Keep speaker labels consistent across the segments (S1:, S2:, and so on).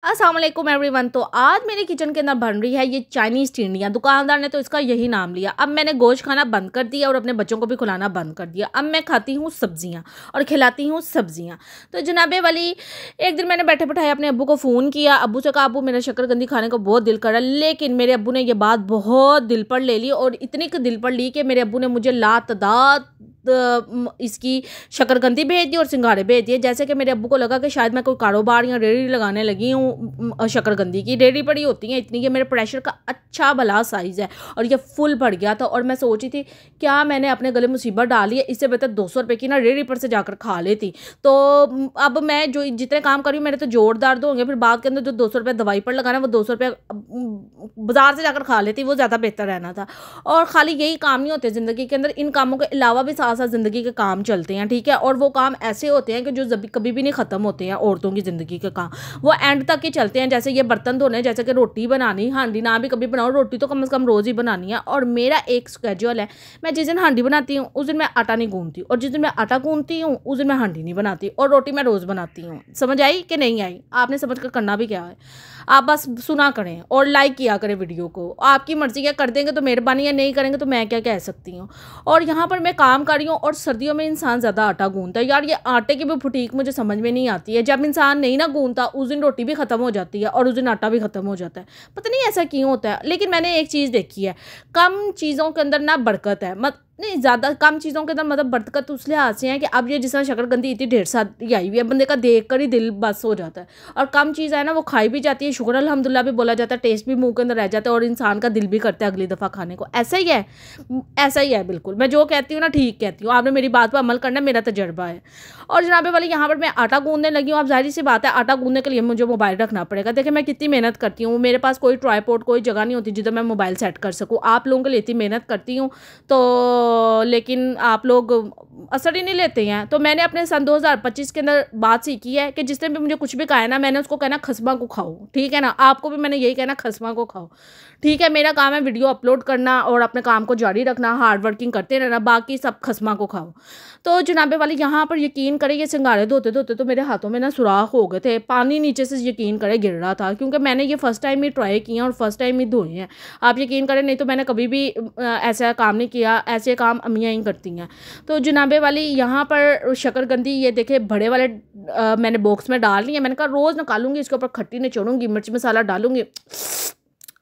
S1: अस्सलाम वालेकुम एवरीवन। तो आज मेरे किचन के अंदर बन रही है ये चाइनीज़ टिंडियाँ। दुकानदार ने तो इसका यही नाम लिया। अब मैंने गोश्त खाना बंद कर दिया और अपने बच्चों को भी खिलाना बंद कर दिया। अब मैं खाती हूँ सब्जियाँ और खिलाती हूँ सब्जियाँ। तो जनाबे वाली एक दिन मैंने बैठे बैठाए अपने अब्बू को फ़ोन किया। अब्बू से कहा अब्बू मेरा शक्करकंदी खाने को बहुत दिल कर रहा है, लेकिन मेरे अब्बू ने यह बात बहुत दिल पर ले ली और इतनी दिल पर ली कि मेरे अब्बू ने मुझे लातदाद इसकी शक्करकंदी भेज दी और सिंघाड़े भेज दिए। जैसे कि मेरे अब्बू को लगा कि शायद मैं कोई कारोबार या रेहड़ी लगाने लगी हूँ। शक्करकंदी की रेहड़ी पड़ी होती है इतनी कि मेरे प्रेशर का अच्छा भला साइज़ है और ये फुल बढ़ गया था। और मैं सोची थी क्या मैंने अपने गले मुसीबत डाली है, इससे बेहतर 200 रुपये की ना रेहड़ी पर से जाकर खा लेती। तो अब मैं जो जितने काम कर रही हूँ मेरे तो जोर दर्द होंगे, फिर बाद के अंदर जो 200 रुपये दवाई पर लगाना वो 200 रुपये बाज़ार से जाकर खा लेती, वो ज़्यादा बेहतर रहना था। और खाली यही काम नहीं होते ज़िंदगी के अंदर, इन कामों के अलावा भी साथ साथ ज़िंदगी के काम चलते हैं, ठीक है। और वो काम ऐसे होते हैं कि जो कभी भी नहीं ख़त्म होते हैं। औरतों की ज़िंदगी के काम वो एंड तक ही चलते हैं। जैसे ये बर्तन धोने, जैसे कि रोटी बनानी, हांडी ना भी कभी बनाओ, रोटी तो कम से कम रोज़ ही बनानी है। और मेरा एक स्केड्यूल है, मैं जिस दिन हांडी बनाती हूँ उस दिन मैं आटा नहीं गूंथती, और जिस दिन मैं आटा गूंथती हूँ उस दिन मैं हांडी नहीं बनाती, और रोटी मैं रोज़ बनाती हूँ। समझ आई कि नहीं आई? आपने समझ कर करना भी क्या है, आप बस सुना करें और लाइक किया करें वीडियो को। आपकी मर्ज़ी है, कर देंगे तो मेहरबानी है, नहीं करेंगे तो मैं क्या कह सकती हूँ। और यहाँ पर मैं काम कर रही हूँ और सर्दियों में इंसान ज़्यादा आटा गूंथता है। यार ये आटे की भी फुटीक मुझे समझ में नहीं आती है। जब इंसान नहीं ना गूंथता उस दिन रोटी भी ख़त्म हो जाती है और उस दिन आटा भी ख़त्म हो जाता है। पता नहीं ऐसा क्यों होता है। लेकिन मैंने एक चीज़ देखी है, कम चीज़ों के अंदर ना बरकत है। नहीं, ज़्यादा कम चीज़ों के अंदर मतलब बरकत उस लिहाज से है कि अब ये जिस तरह शक्करकंदी इतनी ढेर सारी आई हुई है, बंदे का देख कर ही दिल बस हो जाता है। और कम चीज़ है ना वो खाई भी जाती है, शुक्र अल्हम्दुलिल्लाह भी बोला जाता है, टेस्ट भी मुंह के अंदर रह जाता है और इंसान का दिल भी करता है अगली दफ़ा खाने को। ऐसा ही है, ऐसा ही है बिल्कुल। मैं जो कहती हूँ ना ठीक कहती हूँ, आपने मेरी बात पर अमल करना, मेरा तजर्बा है। और जनाबे वाले यहाँ पर मैं आटा गूंदने लगी हूँ। अब जाहिर सी बात है आटा गूंदने के लिए मुझे मोबाइल रखना पड़ेगा। देखिए मैं कितनी मेहनत करती हूँ, मेरे पास कोई ट्राईपॉड कोई जगह नहीं होती जिधर मैं मोबाइल सेट कर सकूँ। आप लोगों के लिए इतनी मेहनत करती हूँ तो लेकिन आप लोग असर ही नहीं लेते हैं। तो मैंने अपने सन 2025 के अंदर बात सीखी है कि जिसने भी मुझे कुछ भी कहा है ना, मैंने उसको कहना खस्मा को खाओ, ठीक है ना। आपको भी मैंने यही कहना खस्मा को खाओ, ठीक है। मेरा काम है वीडियो अपलोड करना और अपने काम को जारी रखना, हार्ड वर्किंग करते रहना, बाकी सब खस्मा को खाओ। तो जनाबे वाली यहाँ पर यकीन करें ये सिंघाड़े धोते धोते तो मेरे हाथों में ना सुराख हो गए थे, पानी नीचे से यकीन करें गिर रहा था, क्योंकि मैंने ये फर्स्ट टाइम ही ट्राई किया और फर्स्ट टाइम ही धोए हैं। आप यकीन करें, नहीं तो मैंने कभी भी ऐसा काम नहीं किया, ऐसे काम अम्मियाँ ही करती हैं। तो जनाबे वाली यहाँ पर शक्करकंदी ये देखे बड़े वाले मैंने बॉक्स में डाल ली है। मैंने कहा रोज़ निकालूंगी, इसके ऊपर खट्टी निचोड़ूंगी, मिर्च मसाला डालूंगी,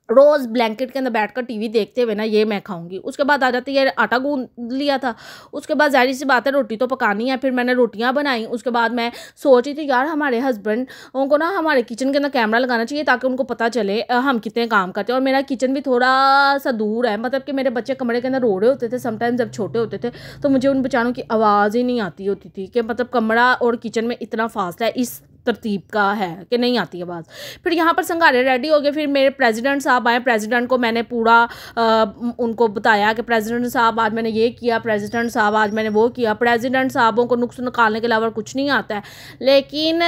S1: रोज़ ब्लैंकेट के अंदर बैठकर टीवी देखते हुए ना ये मैं खाऊंगी। उसके बाद आ जाती है आटा गूंद लिया था। उसके बाद जाहिर सी बात है रोटी तो पकानी है, फिर मैंने रोटियां बनाई। उसके बाद मैं सोच रही थी यार हमारे हस्बैंड उनको ना हमारे किचन के अंदर कैमरा लगाना चाहिए ताकि उनको पता चले हम कितने काम करते हैं। और मेरा किचन भी थोड़ा सा दूर है, मतलब कि मेरे बच्चे कमरे के अंदर रो रहे होते थे समटाइम जब छोटे होते थे, तो मुझे उन बेचारों की आवाज़ ही नहीं आती होती थी कि मतलब कमरा और किचन में इतना फासला है, इस तरतीब का है कि नहीं आती आवाज़। फिर यहाँ पर संघारे रेडी हो गए। फिर मेरे प्रेसिडेंट साहब आए, प्रेसिडेंट को मैंने पूरा उनको बताया कि प्रेसिडेंट साहब आज मैंने ये किया, प्रेसिडेंट साहब आज मैंने वो किया। प्रेसिडेंट साहबों को नुक्स निकालने के अलावा कुछ नहीं आता है, लेकिन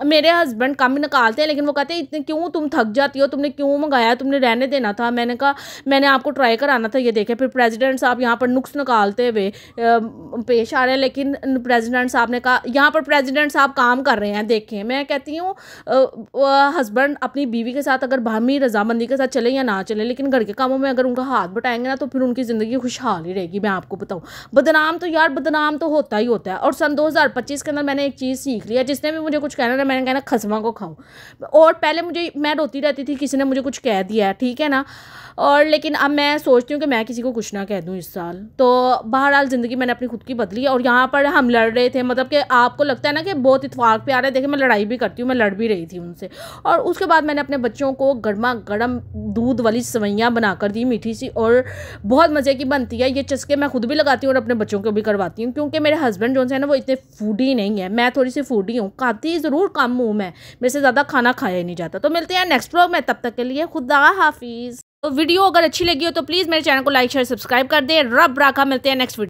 S1: मेरे हस्बैंड कम ही निकालते हैं। लेकिन वो कहते हैं इतने क्यों तुम थक जाती हो, तुमने क्यों मंगाया, तुमने रहने देना था। मैंने कहा मैंने आपको ट्राई कराना था, ये देखें। फिर प्रेसिडेंट साहब यहाँ पर नुक्स निकालते हुए पेश आ रहे हैं, लेकिन प्रेसिडेंट साहब ने कहा यहाँ पर प्रेसिडेंट साहब काम कर रहे हैं, देखें। मैं कहती हूँ हस्बैंड अपनी बीवी के साथ अगर बाहमी रजामंदी के साथ चले या ना चले, लेकिन घर के कामों में अगर उनका हाथ बटाएंगे ना तो फिर उनकी ज़िंदगी खुशहाल ही रहेगी। मैं आपको बताऊँ, बदनाम तो यार बदनाम तो होता ही होता है। और सन 2025 के अंदर मैंने एक चीज़ सीख लिया, जिसने भी मुझे कुछ कहना ना मैंने कहना खस्मा को खाओ। और पहले मैं रोती रहती थी किसी ने मुझे कुछ कह दिया है, ठीक है ना। और लेकिन अब मैं सोचती हूँ कि मैं किसी को कुछ ना कह दूँ इस साल। तो बहरहाल ज़िंदगी मैंने अपनी खुद की बदली है। और यहाँ पर हम लड़ रहे थे, मतलब कि आपको लगता है ना कि बहुत इत्तेफाक प्यार है, देखिए मैं लड़ाई भी करती हूँ, मैं लड़ भी रही थी उनसे। और उसके बाद मैंने अपने बच्चों को गर्मा गर्म दूध वाली सेवइयाँ बनाकर दी, मीठी सी, और बहुत मज़े की बनती है। ये चस्के मैं खुद भी लगाती हूँ और अपने बच्चों को भी करवाती हूँ, क्योंकि मेरे हस्बैंड जो है ना वो इतने फूडी नहीं है, मैं थोड़ी सी फूडी हूँ, खाती ज़रूर कम हूँ मैं, मेरे से ज़्यादा खाना खाया ही नहीं जाता। तो मिलते हैं नेक्स्ट व्लॉग में, तब तक के लिए खुदा हाफिज़। तो वीडियो अगर अच्छी लगी हो तो प्लीज़ मेरे चैनल को लाइक शेयर सब्सक्राइब कर दें। रब राखा, मिलते हैं नेक्स्ट वीडियो।